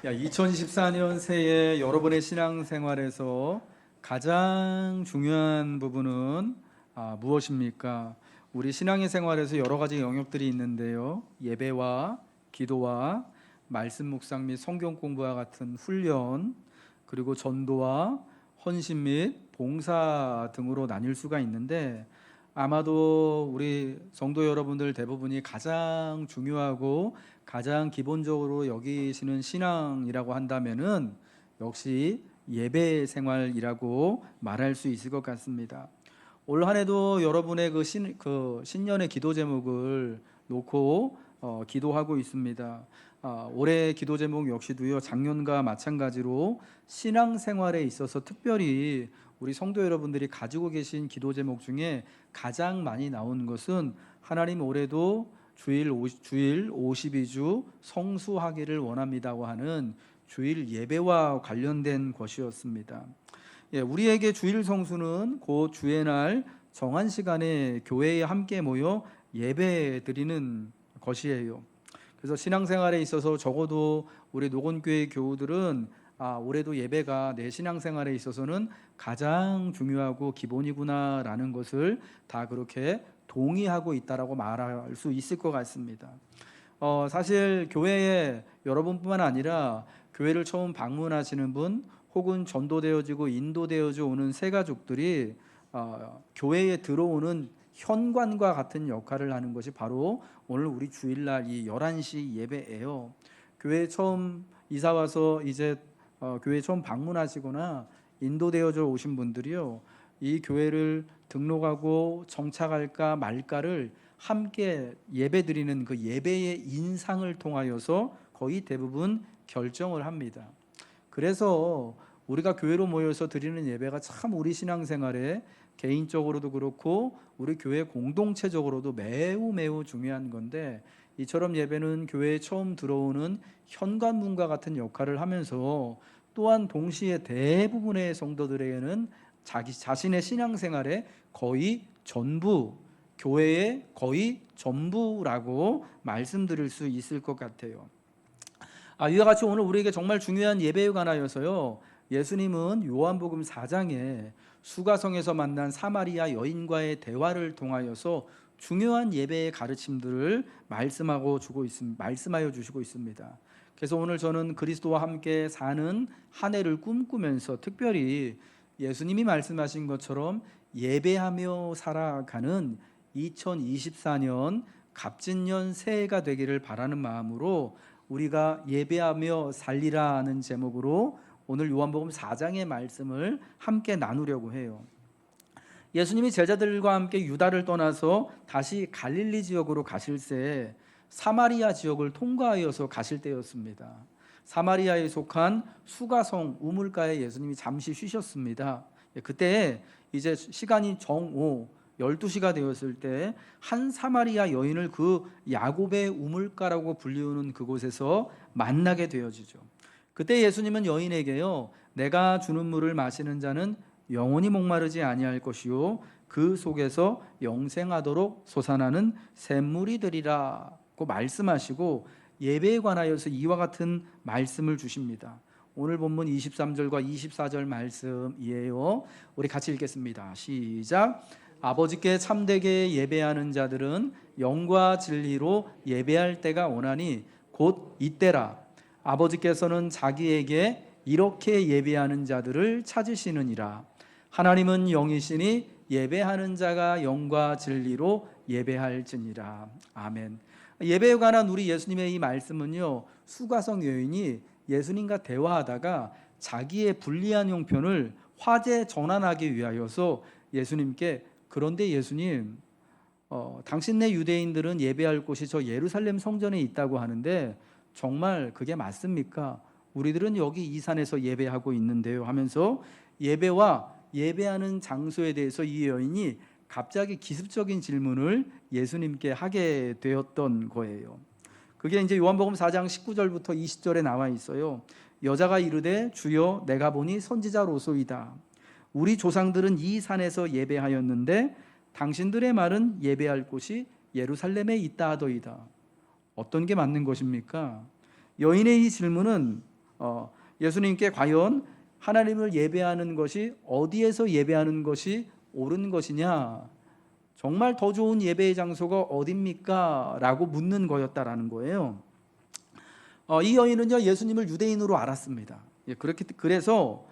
2014년 새해 여러분의 신앙생활에서 가장 중요한 부분은 무엇입니까? 우리 신앙의 생활에서 여러 가지 영역들이 있는데요. 예배와 기도와 말씀 묵상 및 성경 공부와 같은 훈련, 그리고 전도와 헌신 및 봉사 등으로 나뉠 수가 있는데, 아마도 우리 성도 여러분들 대부분이 가장 중요하고 가장 기본적으로 여기시는 신앙이라고 한다면은 역시 예배 생활이라고 말할 수 있을 것 같습니다. 올 한 해도 여러분의 신년의 기도 제목을 놓고 기도하고 있습니다. 올해 기도 제목 역시도요, 작년과 마찬가지로 신앙 생활에 있어서 특별히 우리 성도 여러분들이 가지고 계신 기도 제목 중에 가장 많이 나온 것은 하나님 올해도 주일 52주 성수하기를 원합니다고 하는 주일 예배와 관련된 것이었습니다. 우리에게 주일 성수는 곧 주의 날 정한 시간에 교회에 함께 모여 예배 드리는 것이에요. 그래서 신앙생활에 있어서 적어도 우리 노건교회 교우들은 올해도 예배가 내 신앙생활에 있어서는 가장 중요하고 기본이구나라는 것을 다 그렇게 동의하고 있다라고 말할 수 있을 것 같습니다. 사실 교회에 여러분뿐만 아니라 교회를 처음 방문하시는 분 혹은 전도되어지고 인도되어져 오는 새 가족들이 교회에 들어오는 현관과 같은 역할을 하는 것이 바로 오늘 우리 주일날 이 11시 예배예요. 교회에 처음 이사 와서 이제 교회 처음 방문하시거나 인도되어져 오신 분들이요, 이 교회를 등록하고 정착할까 말까를 함께 예배드리는 그 예배의 인상을 통하여서 거의 대부분 결정을 합니다. 그래서 우리가 교회로 모여서 드리는 예배가 참 우리 신앙생활에 개인적으로도 그렇고 우리 교회 공동체적으로도 매우 중요한 건데, 이처럼 예배는 교회에 처음 들어오는 현관문과 같은 역할을 하면서 또한 동시에 대부분의 성도들에게는 자신의 신앙생활의 거의 전부, 교회의 거의 전부라고 말씀드릴 수 있을 것 같아요. 이와 같이 오늘 우리에게 정말 중요한 예배에 관하여서요, 예수님은 요한복음 4장에 수가성에서 만난 사마리아 여인과의 대화를 통하여서 중요한 예배의 가르침들을 말씀하여 주시고 있습니다. 그래서 오늘 저는 그리스도와 함께 사는 한 해를 꿈꾸면서 특별히 예수님이 말씀하신 것처럼 예배하며 살아가는 2024년 갑진년 새해가 되기를 바라는 마음으로 우리가 예배하며 살리라는 제목으로 오늘 요한복음 4장의 말씀을 함께 나누려고 해요. 예수님이 제자들과 함께 유다를 떠나서 다시 갈릴리 지역으로 가실새 사마리아 지역을 통과하여서 가실 때였습니다. 사마리아에 속한 수가성 우물가에 예수님이 잠시 쉬셨습니다. 그때 이제 시간이 정오 12시가 되었을 때 한 사마리아 여인을 그 야곱의 우물가라고 불리우는 그곳에서 만나게 되어지죠. 그때 예수님은 여인에게요, 내가 주는 물을 마시는 자는 영원히 목마르지 아니할 것이요 그 속에서 영생하도록 솟아나는 샘물이 되리라고 말씀하시고 예배에 관하여서 이와 같은 말씀을 주십니다. 오늘 본문 23절과 24절 말씀이에요. 우리 같이 읽겠습니다. 시작. 아버지께 참되게 예배하는 자들은 영과 진리로 예배할 때가 오나니 곧 이때라. 아버지께서는 자기에게 이렇게 예배하는 자들을 찾으시느니라. 하나님은 영이시니 예배하는 자가 영과 진리로 예배할지니라. 아멘. 예배에 관한 우리 예수님의 이 말씀은요, 수가성 여인이 예수님과 대화하다가 자기의 불리한 형편을 화제 전환하기 위하여서 예수님께, 그런데 예수님, 당신네 유대인들은 예배할 곳이 저 예루살렘 성전에 있다고 하는데 정말 그게 맞습니까? 우리들은 여기 이 산에서 예배하고 있는데요 하면서 예배와 예배하는 장소에 대해서 이 여인이 갑자기 기습적인 질문을 예수님께 하게 되었던 거예요. 그게 이제 요한복음 4장 19절부터 20절에 나와 있어요. 여자가 이르되 주여 내가 보니 선지자로소이다. 우리 조상들은 이 산에서 예배하였는데 당신들의 말은 예배할 곳이 예루살렘에 있다 하더이다. 어떤 게 맞는 것입니까? 여인의 이 질문은 예수님께 과연 하나님을 예배하는 것이 어디에서 예배하는 것이 옳은 것이냐, 정말 더 좋은 예배의 장소가 어딥니까? 라고 묻는 거였다라는 거예요. 이 여인은요, 예수님을 유대인으로 알았습니다. 그래서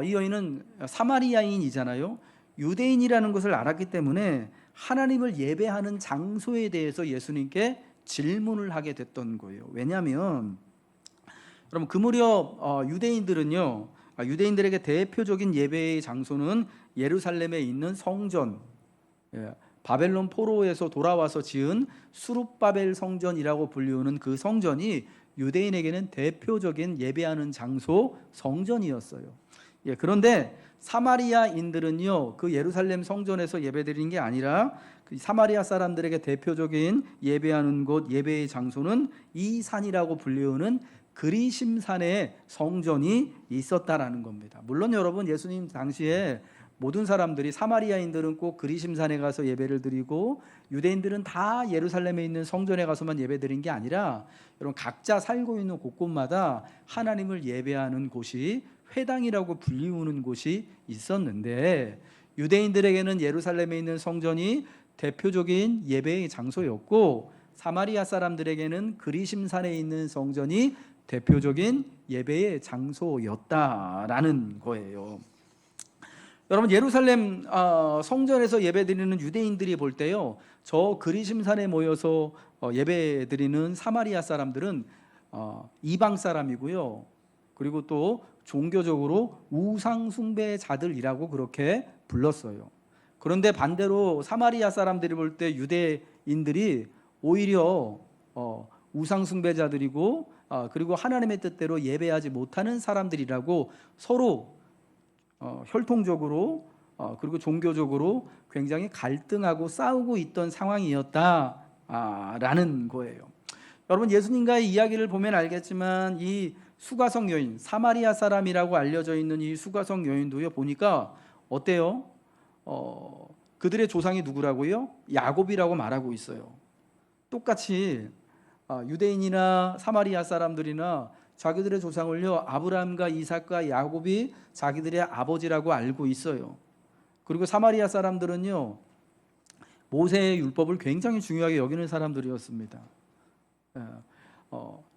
이 여인은 사마리아인이잖아요. 유대인이라는 것을 알았기 때문에 하나님을 예배하는 장소에 대해서 예수님께 질문을 하게 됐던 거예요. 왜냐하면 여러분, 그 무렵 유대인들은요, 유대인들에게 대표적인 예배의 장소는 예루살렘에 있는 성전, 바벨론 포로에서 돌아와서 지은 수룹바벨 성전이라고 불리우는 그 성전이 유대인에게는 대표적인 예배하는 장소, 성전이었어요. 그런데 사마리아인들은요, 그 예루살렘 성전에서 예배드리는 게 아니라 그 사마리아 사람들에게 대표적인 예배하는 곳, 예배의 장소는 이 산이라고 불리우는 그리심산에 성전이 있었다라는 겁니다. 물론 여러분, 예수님 당시에 모든 사람들이, 사마리아인들은 꼭 그리심산에 가서 예배를 드리고 유대인들은 다 예루살렘에 있는 성전에 가서만 예배드린 게 아니라, 여러분, 각자 살고 있는 곳곳마다 하나님을 예배하는 곳이 회당이라고 불리우는 곳이 있었는데, 유대인들에게는 예루살렘에 있는 성전이 대표적인 예배의 장소였고, 사마리아 사람들에게는 그리심산에 있는 성전이 대표적인 예배의 장소였다라는 거예요. 여러분, 예루살렘 성전에서 예배드리는 유대인들이 볼 때요, 저 그리심산에 모여서 예배드리는 사마리아 사람들은 이방 사람이고요, 그리고 또 종교적으로 우상 숭배자들이라고 그렇게 불렀어요. 그런데 반대로 사마리아 사람들이 볼 때 유대인들이 오히려 우상 숭배자들이고, 그리고 하나님의 뜻대로 예배하지 못하는 사람들이라고 서로 혈통적으로 그리고 종교적으로 굉장히 갈등하고 싸우고 있던 상황이었다라는 거예요. 여러분, 예수님과의 이야기를 보면 알겠지만 이 수가성 여인, 사마리아 사람이라고 알려져 있는 이 수가성 여인도요, 보니까 어때요? 그들의 조상이 누구라고요? 야곱이라고 말하고 있어요. 똑같이 유대인이나 사마리아 사람들이나 자기들의 조상을요, 아브라함과 이삭과 야곱이 자기들의 아버지라고 알고 있어요. 그리고 사마리아 사람들은요, 모세의 율법을 굉장히 중요하게 여기는 사람들이었습니다.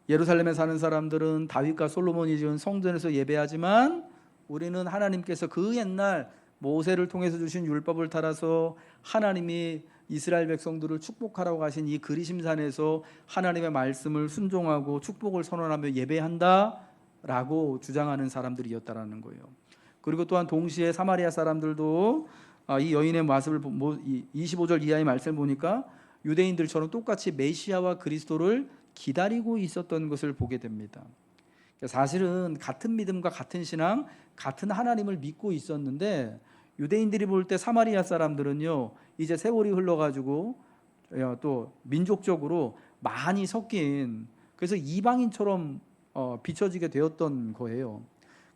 예루살렘에 사는 사람들은 다윗과 솔로몬이 지은 성전에서 예배하지만, 우리는 하나님께서 그 옛날 모세를 통해서 주신 율법을 따라서 하나님이 이스라엘 백성들을 축복하라고 하신 이 그리심산에서 하나님의 말씀을 순종하고 축복을 선언하며 예배한다라고 주장하는 사람들이었다라는 거예요. 그리고 또한 동시에 사마리아 사람들도 이 여인의 모습을 25절 이하의 말씀을 보니까 유대인들처럼 똑같이 메시아와 그리스도를 기다리고 있었던 것을 보게 됩니다. 사실은 같은 믿음과 같은 신앙, 같은 하나님을 믿고 있었는데, 유대인들이 볼 때 사마리아 사람들은요, 이제 세월이 흘러가지고 또 민족적으로 많이 섞인, 그래서 이방인처럼 비춰지게 되었던 거예요.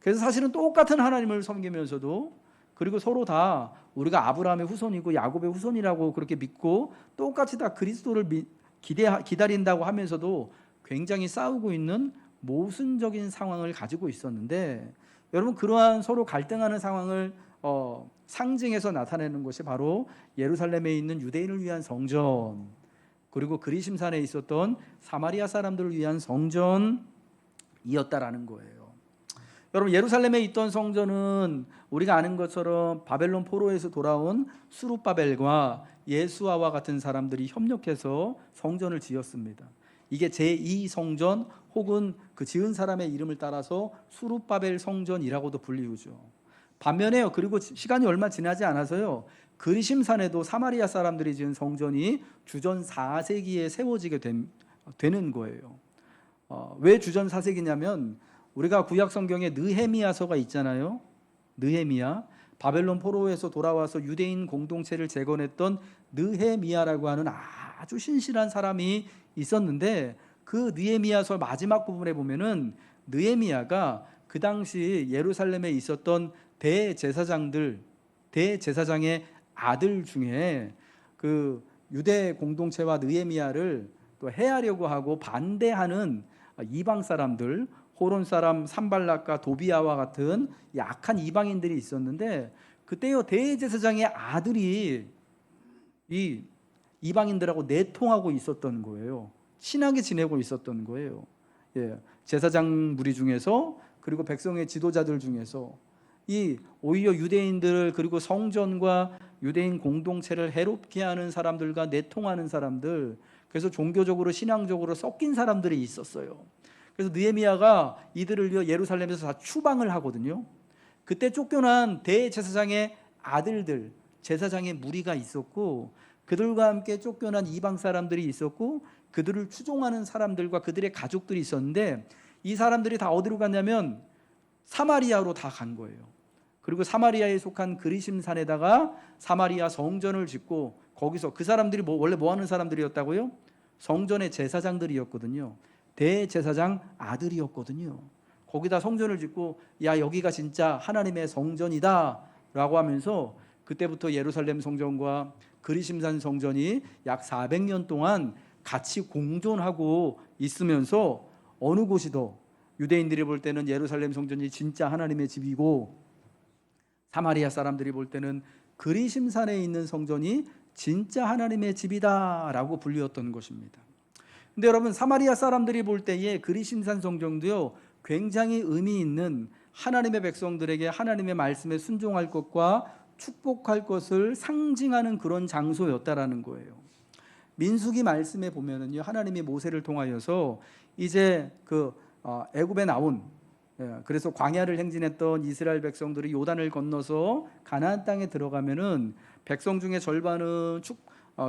그래서 사실은 똑같은 하나님을 섬기면서도, 그리고 서로 다 우리가 아브라함의 후손이고 야곱의 후손이라고 그렇게 믿고 똑같이 다 그리스도를 기다린다고 하면서도 굉장히 싸우고 있는 모순적인 상황을 가지고 있었는데, 여러분, 그러한 서로 갈등하는 상황을 상징해서 나타내는 것이 바로 예루살렘에 있는 유대인을 위한 성전, 그리고 그리심산에 있었던 사마리아 사람들을 위한 성전이었다라는 거예요. 여러분, 예루살렘에 있던 성전은 우리가 아는 것처럼 바벨론 포로에서 돌아온 수룹바벨과 예수아와 같은 사람들이 협력해서 성전을 지었습니다. 이게 제2성전 혹은 그 지은 사람의 이름을 따라서 수룹바벨 성전이라고도 불리우죠. 반면에요, 그리고 시간이 얼마 지나지 않아서요, 그리심산에도 사마리아 사람들이 지은 성전이 주전 4세기에 세워지게 되는 거예요. 왜 주전 4세기냐면, 우리가 구약 성경에 느헤미야서가 있잖아요. 느헤미야, 바벨론 포로에서 돌아와서 유대인 공동체를 재건했던 느헤미야라고 하는 아주 신실한 사람이 있었는데, 그 느헤미야서 마지막 부분에 보면은 느헤미야가 그 당시 예루살렘에 있었던 대제사장의 아들 중에 그 유대 공동체와 느헤미야를 또 해하려고 하고 반대하는 이방 사람들 호론 사람 산발락과 도비아와 같은 약한 이방인들이 있었는데, 그때요 대제사장의 아들이 이 이방인들하고 내통하고 있었던 거예요. 친하게 지내고 있었던 거예요. 제사장 무리 중에서, 그리고 백성의 지도자들 중에서 이 오히려 유대인들, 그리고 성전과 유대인 공동체를 해롭게 하는 사람들과 내통하는 사람들, 그래서 종교적으로 신앙적으로 섞인 사람들이 있었어요. 그래서 느헤미야가 이들을 예루살렘에서 다 추방을 하거든요. 그때 쫓겨난 대제사장의 아들들, 제사장의 무리가 있었고, 그들과 함께 쫓겨난 이방 사람들이 있었고, 그들을 추종하는 사람들과 그들의 가족들이 있었는데, 이 사람들이 다 어디로 갔냐면 사마리아로 다 간 거예요. 그리고 사마리아에 속한 그리심산에다가 사마리아 성전을 짓고, 거기서 그 사람들이 원래 뭐 하는 사람들이었다고요? 성전의 제사장들이었거든요. 대제사장 아들이었거든요. 거기다 성전을 짓고, 야 여기가 진짜 하나님의 성전이다 라고 하면서, 그때부터 예루살렘 성전과 그리심산 성전이 약 400년 동안 같이 공존하고 있으면서, 어느 곳이 더 유대인들이 볼 때는 예루살렘 성전이 진짜 하나님의 집이고, 사마리아 사람들이 볼 때는 그리심산에 있는 성전이 진짜 하나님의 집이다 라고 불리웠던 것입니다. 근데 여러분, 사마리아 사람들이 볼 때에 그리심산 성전도요 굉장히 의미 있는, 하나님의 백성들에게 하나님의 말씀에 순종할 것과 축복할 것을 상징하는 그런 장소였다라는 거예요. 민수기 말씀에 보면은요, 하나님이 모세를 통하여서 이제 애굽에 나온, 그래서 광야를 행진했던 이스라엘 백성들이 요단을 건너서 가나안 땅에 들어가면은 백성 중에 절반은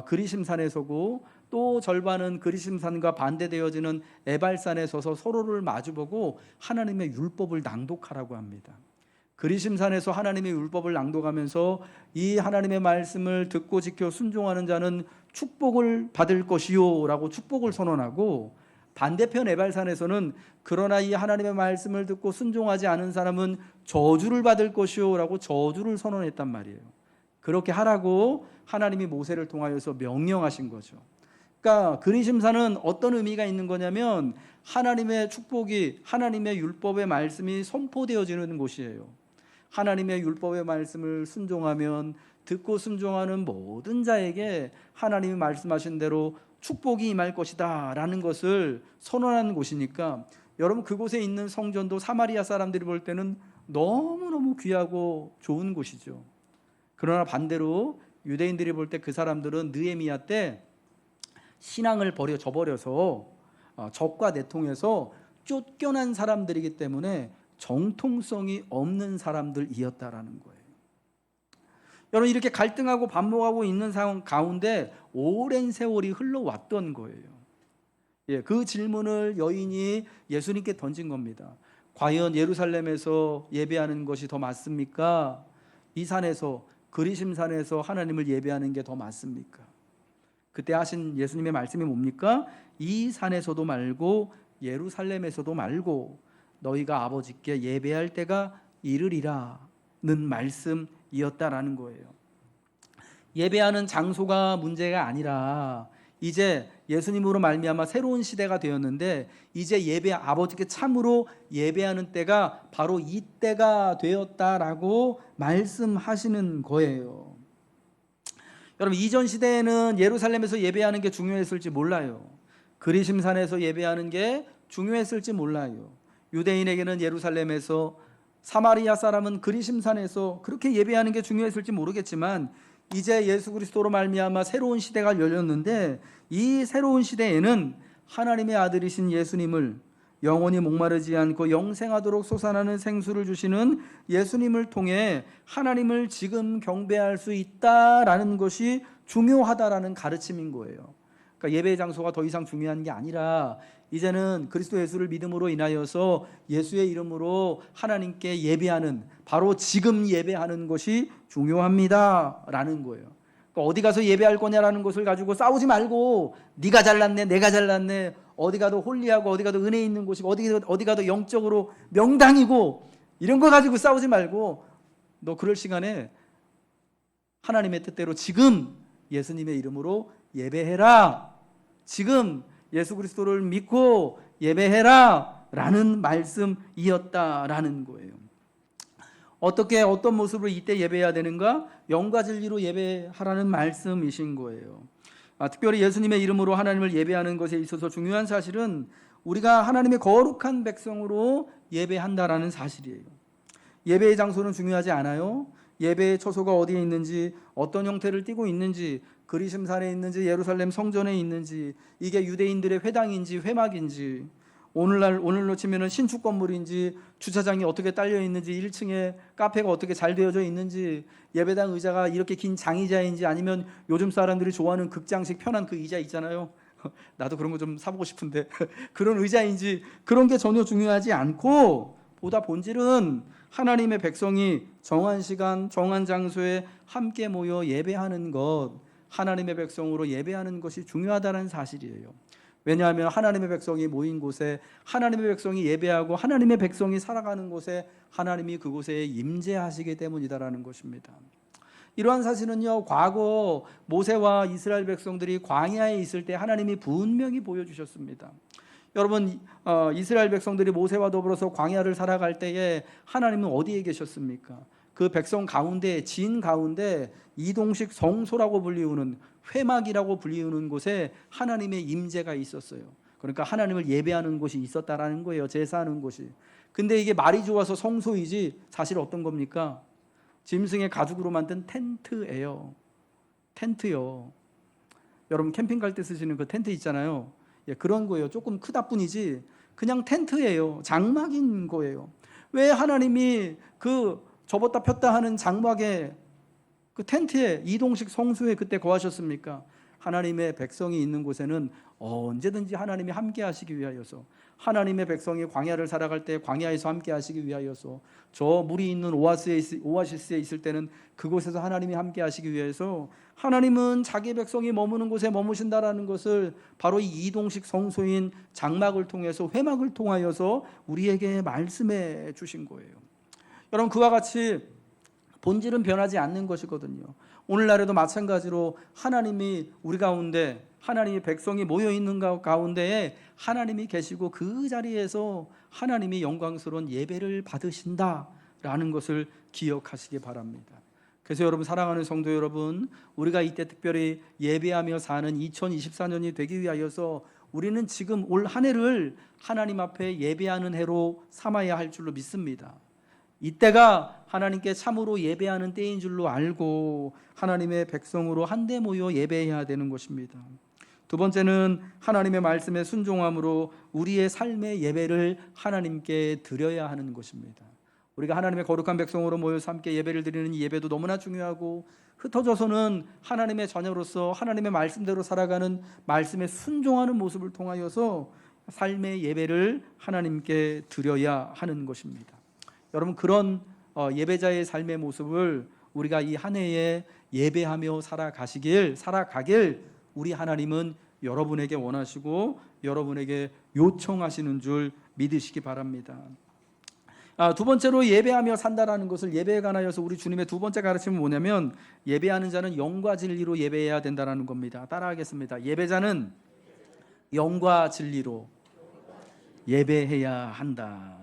그리심산에 서고, 또 절반은 그리심산과 반대되어지는 에발산에 서서 서로를 마주보고 하나님의 율법을 낭독하라고 합니다. 그리심산에서 하나님의 율법을 낭독하면서 이 하나님의 말씀을 듣고 지켜 순종하는 자는 축복을 받을 것이요 라고 축복을 선언하고, 반대편 에발산에서는 그러나 이 하나님의 말씀을 듣고 순종하지 않은 사람은 저주를 받을 것이요 라고 저주를 선언했단 말이에요. 그렇게 하라고 하나님이 모세를 통하여서 명령하신 거죠. 그러니까 그리심산은 어떤 의미가 있는 거냐면, 하나님의 축복이, 하나님의 율법의 말씀이 선포되어지는 곳이에요. 하나님의 율법의 말씀을 순종하면, 듣고 순종하는 모든 자에게 하나님이 말씀하신 대로 축복이 임할 것이다 라는 것을 선언하는 곳이니까, 여러분 그곳에 있는 성전도 사마리아 사람들이 볼 때는 너무너무 귀하고 좋은 곳이죠. 그러나 반대로 유대인들이 볼 때 그 사람들은 느헤미야 때 신앙을 저버려서 적과 내통해서 쫓겨난 사람들이기 때문에 정통성이 없는 사람들이었다라는 거예요. 여러분, 이렇게 갈등하고 반목하고 있는 상황 가운데 오랜 세월이 흘러왔던 거예요. 그 질문을 여인이 예수님께 던진 겁니다. 과연 예루살렘에서 예배하는 것이 더 맞습니까? 이 산에서, 그리심산에서 하나님을 예배하는 게 더 맞습니까? 그때 하신 예수님의 말씀이 뭡니까? 이 산에서도 말고 예루살렘에서도 말고 너희가 아버지께 예배할 때가 이르리라는 말씀이었다라는 거예요. 예배하는 장소가 문제가 아니라, 이제 예수님으로 말미암아 새로운 시대가 되었는데, 이제 아버지께 참으로 예배하는 때가 바로 이 때가 되었다라고 말씀하시는 거예요. 여러분, 이전 시대에는 예루살렘에서 예배하는 게 중요했을지 몰라요. 그리심산에서 예배하는 게 중요했을지 몰라요. 유대인에게는 예루살렘에서, 사마리아 사람은 그리심산에서 그렇게 예배하는 게 중요했을지 모르겠지만, 이제 예수 그리스도로 말미암아 새로운 시대가 열렸는데, 이 새로운 시대에는 하나님의 아들이신 예수님을, 영원히 목마르지 않고 영생하도록 솟아나는 생수를 주시는 예수님을 통해 하나님을 지금 경배할 수 있다라는 것이 중요하다라는 가르침인 거예요. 그러니까 예배 장소가 더 이상 중요한 게 아니라, 이제는 그리스도 예수를 믿음으로 인하여서 예수의 이름으로 하나님께 예배하는, 바로 지금 예배하는 것이 중요합니다 라는 거예요. 그러니까 어디 가서 예배할 거냐라는 것을 가지고 싸우지 말고, 네가 잘났네 내가 잘났네, 어디 가도 홀리하고 어디 가도 은혜 있는 곳이고 어디 가도 영적으로 명당이고, 이런 거 가지고 싸우지 말고, 너 그럴 시간에 하나님의 뜻대로 지금 예수님의 이름으로 예배해라, 지금 예수 그리스도를 믿고 예배해라, 라는 말씀이었다라는 거예요. 어떤 모습으로 이때 예배해야 되는가? 영과 진리로 예배하라는 말씀이신 거예요. 특별히 예수님의 이름으로 하나님을 예배하는 것에 있어서 중요한 사실은 우리가 하나님의 거룩한 백성으로 예배한다라는 사실이에요. 예배의 장소는 중요하지 않아요. 예배의 처소가 어디에 있는지, 어떤 형태를 띠고 있는지, 그리심산에 있는지, 예루살렘 성전에 있는지, 이게 유대인들의 회당인지 회막인지, 오늘로 치면은 신축 건물인지, 주차장이 어떻게 딸려 있는지, 1층에 카페가 어떻게 잘 되어져 있는지, 예배당 의자가 이렇게 긴 장의자인지, 아니면 요즘 사람들이 좋아하는 극장식 편한 그 의자 있잖아요. 나도 그런 거 좀 사보고 싶은데 그런 의자인지, 그런 게 전혀 중요하지 않고, 보다 본질은 하나님의 백성이 정한 시간, 정한 장소에 함께 모여 예배하는 것, 하나님의 백성으로 예배하는 것이 중요하다는 사실이에요. 왜냐하면 하나님의 백성이 모인 곳에, 하나님의 백성이 예배하고 하나님의 백성이 살아가는 곳에 하나님이 그곳에 임재하시기 때문이다라는 것입니다. 이러한 사실은요, 과거 모세와 이스라엘 백성들이 광야에 있을 때 하나님이 분명히 보여주셨습니다. 여러분, 이스라엘 백성들이 모세와 더불어서 광야를 살아갈 때에 하나님은 어디에 계셨습니까? 그 백성 가운데, 진 가운데 이동식 성소라고 불리우는, 회막이라고 불리우는 곳에 하나님의 임재가 있었어요. 그러니까 하나님을 예배하는 곳이 있었다라는 거예요. 제사하는 곳이. 근데 이게 말이 좋아서 성소이지 사실 어떤 겁니까? 짐승의 가죽으로 만든 텐트예요. 텐트요. 여러분 캠핑 갈 때 쓰시는 그 텐트 있잖아요. 그런 거예요. 조금 크다 뿐이지 그냥 텐트예요. 장막인 거예요. 왜 하나님이 그 접었다 폈다 하는 장막에, 그 텐트에, 이동식 성소에 그때 거하셨습니까? 하나님의 백성이 있는 곳에는 언제든지 하나님이 함께 하시기 위하여서, 하나님의 백성이 광야를 살아갈 때 광야에서 함께 하시기 위하여서, 저 물이 있는 오아시스에 있을 때는 그곳에서 하나님이 함께 하시기 위해서, 하나님은 자기 백성이 머무는 곳에 머무신다라는 것을 바로 이 이동식 성소인 장막을 통해서, 회막을 통하여서 우리에게 말씀해 주신 거예요. 여러분, 그와 같이 본질은 변하지 않는 것이거든요. 오늘날에도 마찬가지로 하나님이 우리 가운데, 하나님의 백성이 모여있는 가운데에 하나님이 계시고 그 자리에서 하나님이 영광스러운 예배를 받으신다라는 것을 기억하시기 바랍니다. 그래서 여러분, 사랑하는 성도 여러분, 우리가 이때 특별히 예배하며 사는 2024년이 되기 위하여서 우리는 지금 올 한 해를 하나님 앞에 예배하는 해로 삼아야 할 줄로 믿습니다. 이때가 하나님께 참으로 예배하는 때인 줄로 알고 하나님의 백성으로 한데 모여 예배해야 되는 것입니다. 두 번째는 하나님의 말씀에 순종함으로 우리의 삶의 예배를 하나님께 드려야 하는 것입니다. 우리가 하나님의 거룩한 백성으로 모여서 함께 예배를 드리는 이 예배도 너무나 중요하고, 흩어져서는 하나님의 자녀로서 하나님의 말씀대로 살아가는, 말씀에 순종하는 모습을 통하여서 삶의 예배를 하나님께 드려야 하는 것입니다. 여러분, 그런 예배자의 삶의 모습을 우리가 이 한 해에 예배하며 살아가길 우리 하나님은 여러분에게 원하시고 여러분에게 요청하시는 줄 믿으시기 바랍니다. 두 번째로 예배하며 산다라는 것을, 예배에 관하여서 우리 주님의 두 번째 가르침은 뭐냐면, 예배하는 자는 영과 진리로 예배해야 된다는 겁니다. 따라하겠습니다. 예배자는 영과 진리로 예배해야 한다.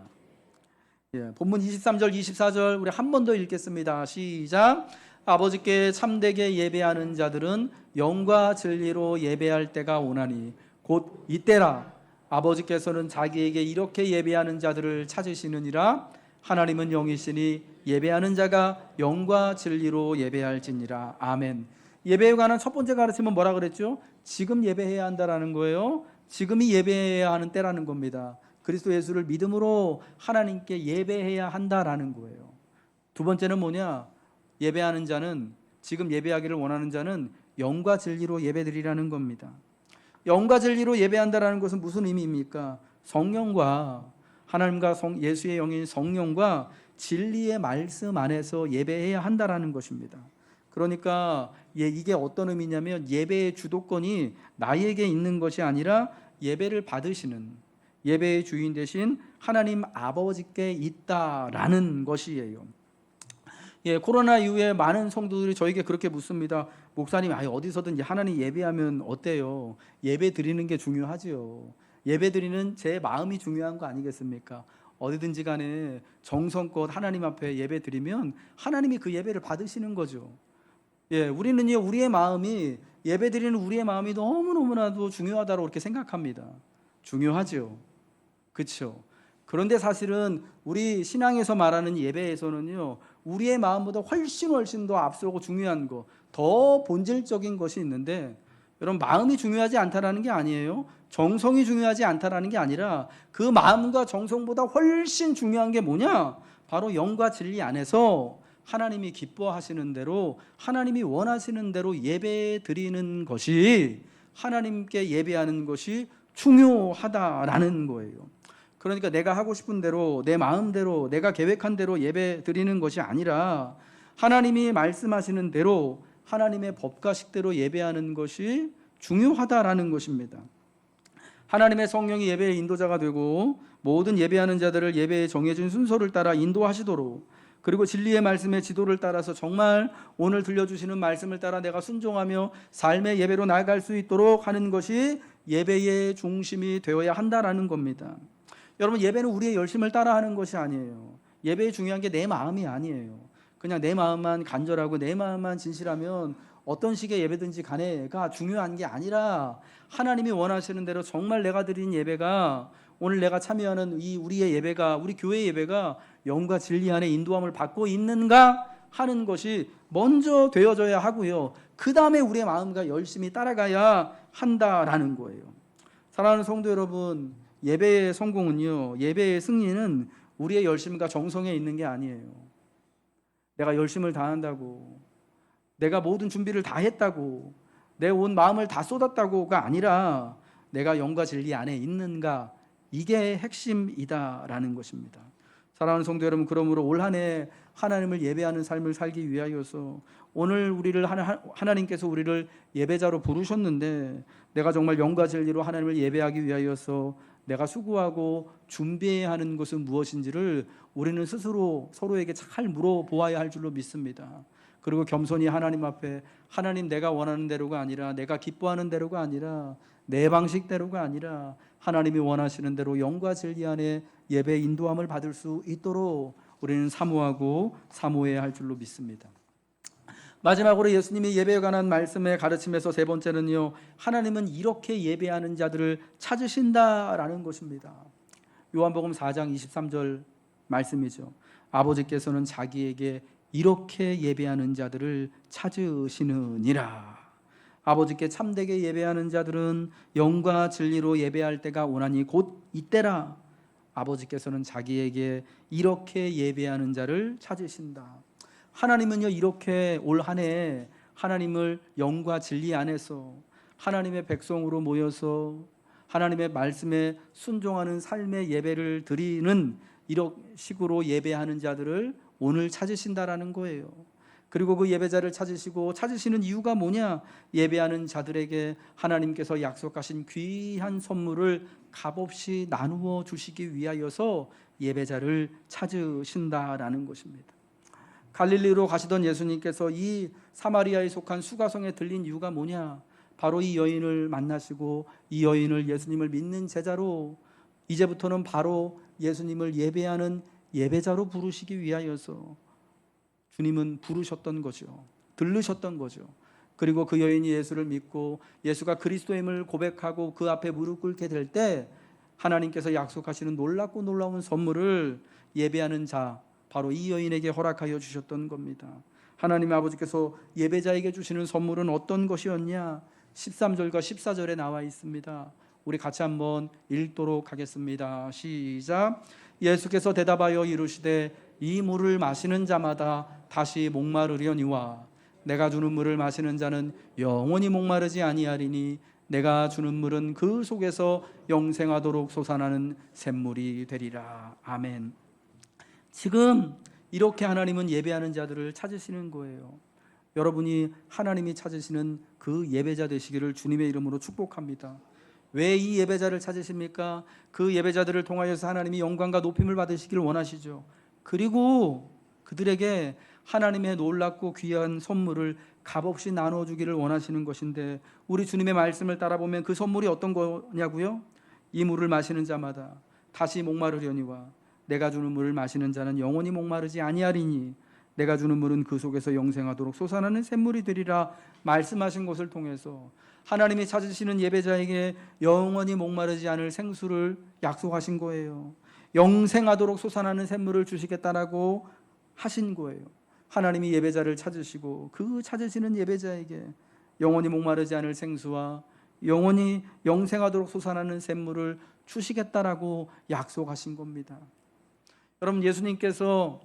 본문 23절 24절 우리 한 번 더 읽겠습니다. 시작. 아버지께 참되게 예배하는 자들은 영과 진리로 예배할 때가 오나니 곧 이때라. 아버지께서는 자기에게 이렇게 예배하는 자들을 찾으시느니라. 하나님은 영이시니 예배하는 자가 영과 진리로 예배할지니라. 아멘. 예배에 관한 첫 번째 가르침은 뭐라 그랬죠? 지금 예배해야 한다라는 거예요. 지금이 예배해야 하는 때라는 겁니다. 그리스도 예수를 믿음으로 하나님께 예배해야 한다라는 거예요. 두 번째는 뭐냐? 예배하는 자는, 지금 예배하기를 원하는 자는 영과 진리로 예배드리라는 겁니다. 영과 진리로 예배한다라는 것은 무슨 의미입니까? 성령과, 하나님과 예수의 영인 성령과 진리의 말씀 안에서 예배해야 한다라는 것입니다. 그러니까 이게 어떤 의미냐면, 예배의 주도권이 나에게 있는 것이 아니라 예배를 받으시는, 예배의 주인 되신 하나님 아버지께 있다라는 것이에요. 코로나 이후에 많은 성도들이 저에게 그렇게 묻습니다. 목사님, 어디서든 하나님 예배하면 어때요? 예배 드리는 게 중요하지요. 예배드리는 제 마음이 중요한 거 아니겠습니까? 어디든지 간에 정성껏 하나님 앞에 예배드리면 하나님이 그 예배를 받으시는 거죠. 우리는요, 우리의 마음이, 예배드리는 우리의 마음이 너무너무나도 중요하다고 그렇게 생각합니다. 중요하죠. 그렇죠. 그런데 사실은 우리 신앙에서 말하는 예배에서는요, 우리의 마음보다 훨씬 더 앞서고 중요한 거, 더 본질적인 것이 있는데, 여러분, 마음이 중요하지 않다라는 게 아니에요. 정성이 중요하지 않다라는 게 아니라 그 마음과 정성보다 훨씬 중요한 게 뭐냐? 바로 영과 진리 안에서 하나님이 기뻐하시는 대로, 하나님이 원하시는 대로 예배 드리는 것이, 하나님께 예배하는 것이 중요하다라는 거예요. 그러니까 내가 하고 싶은 대로, 내 마음대로, 내가 계획한 대로 예배 드리는 것이 아니라 하나님이 말씀하시는 대로 하나님의 법가식대로 예배하는 것이 중요하다라는 것입니다. 하나님의 성령이 예배의 인도자가 되고 모든 예배하는 자들을 예배에 정해진 순서를 따라 인도하시도록, 그리고 진리의 말씀의 지도를 따라서 정말 오늘 들려주시는 말씀을 따라 내가 순종하며 삶의 예배로 나아갈 수 있도록 하는 것이 예배의 중심이 되어야 한다라는 겁니다. 여러분, 예배는 우리의 열심을 따라하는 것이 아니에요. 예배에 중요한 게 내 마음이 아니에요. 그냥 내 마음만 간절하고 내 마음만 진실하면 어떤 식의 예배든지 간에가 중요한 게 아니라, 하나님이 원하시는 대로 정말 내가 드린 예배가, 오늘 내가 참여하는 이 우리의 예배가, 우리 교회의 예배가 영과 진리 안에 인도함을 받고 있는가 하는 것이 먼저 되어져야 하고요, 그 다음에 우리의 마음과 열심히 따라가야 한다라는 거예요. 사랑하는 성도 여러분, 예배의 성공은요, 예배의 승리는 우리의 열심과 정성에 있는 게 아니에요. 내가 열심을 다한다고, 내가 모든 준비를 다 했다고, 내 온 마음을 다 쏟았다고가 아니라 내가 영과 진리 안에 있는가, 이게 핵심이다라는 것입니다. 사랑하는 성도 여러분, 그러므로 올 한 해 하나님을 예배하는 삶을 살기 위하여서 오늘 하나님께서 우리를 예배자로 부르셨는데, 내가 정말 영과 진리로 하나님을 예배하기 위하여서 내가 수고하고 준비해야 하는 것은 무엇인지를 우리는 스스로 서로에게 잘 물어보아야 할 줄로 믿습니다. 그리고 겸손히 하나님 앞에, 하나님, 내가 원하는 대로가 아니라, 내가 기뻐하는 대로가 아니라, 내 방식대로가 아니라 하나님이 원하시는 대로 영과 진리 안에 예배 인도함을 받을 수 있도록 우리는 사모해야 할 줄로 믿습니다. 마지막으로 예수님이 예배에 관한 말씀의 가르침에서 세 번째는요, 하나님은 이렇게 예배하는 자들을 찾으신다라는 것입니다. 요한복음 4장 23절 말씀이죠. 아버지께서는 자기에게 이렇게 예배하는 자들을 찾으시느니라. 아버지께 참되게 예배하는 자들은 영과 진리로 예배할 때가 오나니 곧 이때라. 아버지께서는 자기에게 이렇게 예배하는 자를 찾으신다. 하나님은요, 이렇게 올 한 해 하나님을 영과 진리 안에서 하나님의 백성으로 모여서 하나님의 말씀에 순종하는 삶의 예배를 드리는, 이런 식으로 예배하는 자들을 오늘 찾으신다라는 거예요. 그리고 그 예배자를 찾으시는 이유가 뭐냐? 예배하는 자들에게 하나님께서 약속하신 귀한 선물을 값없이 나누어 주시기 위하여서 예배자를 찾으신다라는 것입니다. 갈릴리로 가시던 예수님께서 이 사마리아에 속한 수가성에 들린 이유가 뭐냐? 바로 이 여인을 만나시고 이 여인을 예수님을 믿는 제자로, 이제부터는 바로 예수님을 예배하는 예배자로 부르시기 위하여서 주님은 부르셨던 거죠. 들르셨던 거죠. 그리고 그 여인이 예수를 믿고 예수가 그리스도임을 고백하고 그 앞에 무릎 꿇게 될 때 하나님께서 약속하시는 놀랍고 놀라운 선물을 예배하는 자, 바로 이 여인에게 허락하여 주셨던 겁니다. 하나님 아버지께서 예배자에게 주시는 선물은 어떤 것이었냐? 13절과 14절에 나와 있습니다. 우리 같이 한번 읽도록 하겠습니다. 시작. 예수께서 대답하여 이르시되 이 물을 마시는 자마다 다시 목마르려니와 내가 주는 물을 마시는 자는 영원히 목마르지 아니하리니 내가 주는 물은 그 속에서 영생하도록 솟아나는 샘물이 되리라. 아멘. 지금 이렇게 하나님은 예배하는 자들을 찾으시는 거예요. 여러분이 하나님이 찾으시는 그 예배자 되시기를 주님의 이름으로 축복합니다. 왜 이 예배자를 찾으십니까? 그 예배자들을 통하여서 하나님이 영광과 높임을 받으시기를 원하시죠. 그리고 그들에게 하나님의 놀랍고 귀한 선물을 값없이 나눠주기를 원하시는 것인데, 우리 주님의 말씀을 따라보면 그 선물이 어떤 거냐고요? 이 물을 마시는 자마다 다시 목마르려니와 내가 주는 물을 마시는 자는 영원히 목마르지 아니하리니 내가 주는 물은 그 속에서 영생하도록 솟아나는 샘물이 되리라 말씀하신 것을 통해서 하나님이 찾으시는 예배자에게 영원히 목마르지 않을 생수를 약속하신 거예요. 영생하도록 솟아나는 샘물을 주시겠다라고 하신 거예요. 하나님이 예배자를 찾으시고 그 찾으시는 예배자에게 영원히 목마르지 않을 생수와 영원히 영생하도록 솟아나는 샘물을 주시겠다라고 약속하신 겁니다. 여러분, 예수님께서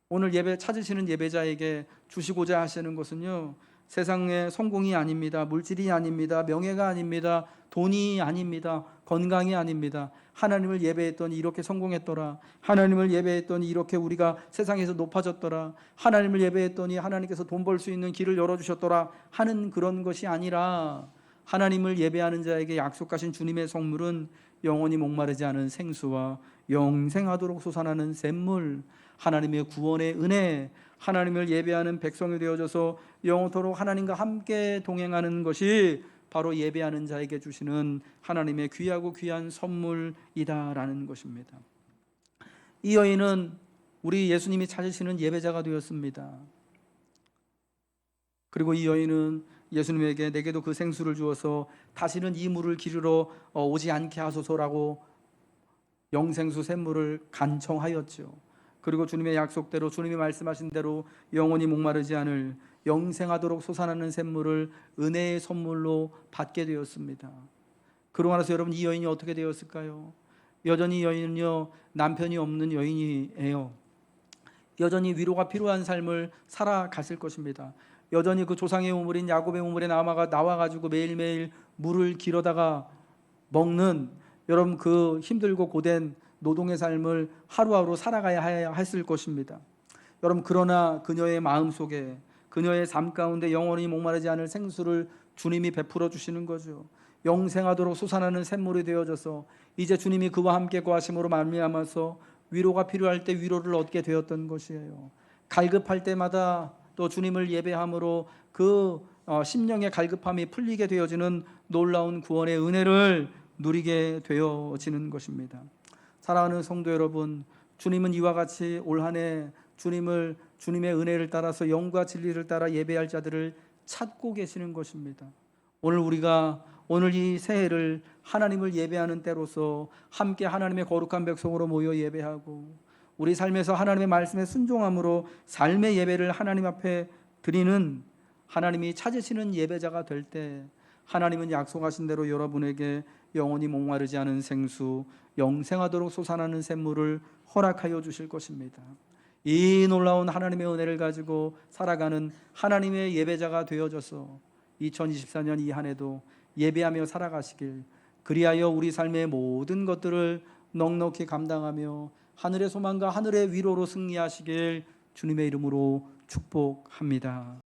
오늘 예배 찾으시는 예배자에게 주시고자 하시는 것은요, 세상의 성공이 아닙니다. 물질이 아닙니다. 명예가 아닙니다. 돈이 아닙니다. 건강이 아닙니다. 하나님을 예배했더니 이렇게 성공했더라. 하나님을 예배했더니 이렇게 우리가 세상에서 높아졌더라. 하나님을 예배했더니 하나님께서 돈 벌 수 있는 길을 열어주셨더라 하는 그런 것이 아니라, 하나님을 예배하는 자에게 약속하신 주님의 성물은 영원히 목마르지 않은 생수와 영생하도록 솟아나는 샘물, 하나님의 구원의 은혜, 하나님을 예배하는 백성이 되어져서 영원토록 하나님과 함께 동행하는 것이 바로 예배하는 자에게 주시는 하나님의 귀하고 귀한 선물이다라는 것입니다. 이 여인은 우리 예수님이 찾으시는 예배자가 되었습니다. 그리고 이 여인은 예수님에게 내게도 그 생수를 주어서 다시는 이 물을 기르러 오지 않게 하소서라고 영생수 샘물을 간청하였죠. 그리고 주님의 약속대로, 주님이 말씀하신 대로 영원히 목마르지 않을 영생하도록 솟아나는 샘물을 은혜의 선물로 받게 되었습니다. 그러고 나서 여러분, 이 여인이 어떻게 되었을까요? 여전히 이 여인은요, 남편이 없는 여인이에요. 여전히 위로가 필요한 삶을 살아갔을 것입니다. 여전히 그 조상의 우물인 야곱의 우물에 나와가지고 매일매일 물을 길어다가 먹는, 여러분, 그 힘들고 고된 노동의 삶을 하루하루 살아가야 했을 것입니다. 여러분, 그러나 그녀의 마음속에, 그녀의 삶 가운데 영원히 목마르지 않을 생수를 주님이 베풀어 주시는 거죠. 영생하도록 솟아나는 샘물이 되어져서 이제 주님이 그와 함께 거하심으로 말미암아서 위로가 필요할 때 위로를 얻게 되었던 것이에요. 갈급할 때마다 또 주님을 예배함으로 그 심령의 갈급함이 풀리게 되어지는 놀라운 구원의 은혜를 누리게 되어지는 것입니다. 사랑하는 성도 여러분, 주님은 이와 같이 올 한 해 주님의 은혜를 따라서 영과 진리를 따라 예배할 자들을 찾고 계시는 것입니다. 오늘 이 새해를 하나님을 예배하는 때로서 함께 하나님의 거룩한 백성으로 모여 예배하고, 우리 삶에서 하나님의 말씀에 순종함으로 삶의 예배를 하나님 앞에 드리는, 하나님이 찾으시는 예배자가 될 때 하나님은 약속하신 대로 여러분에게 영원히 목마르지 않은 생수, 영생하도록 솟아나는 샘물을 허락하여 주실 것입니다. 이 놀라운 하나님의 은혜를 가지고 살아가는 하나님의 예배자가 되어져서 2024년 이 한 해도 예배하며 살아가시길, 그리하여 우리 삶의 모든 것들을 넉넉히 감당하며 하늘의 소망과 하늘의 위로로 승리하시길 주님의 이름으로 축복합니다.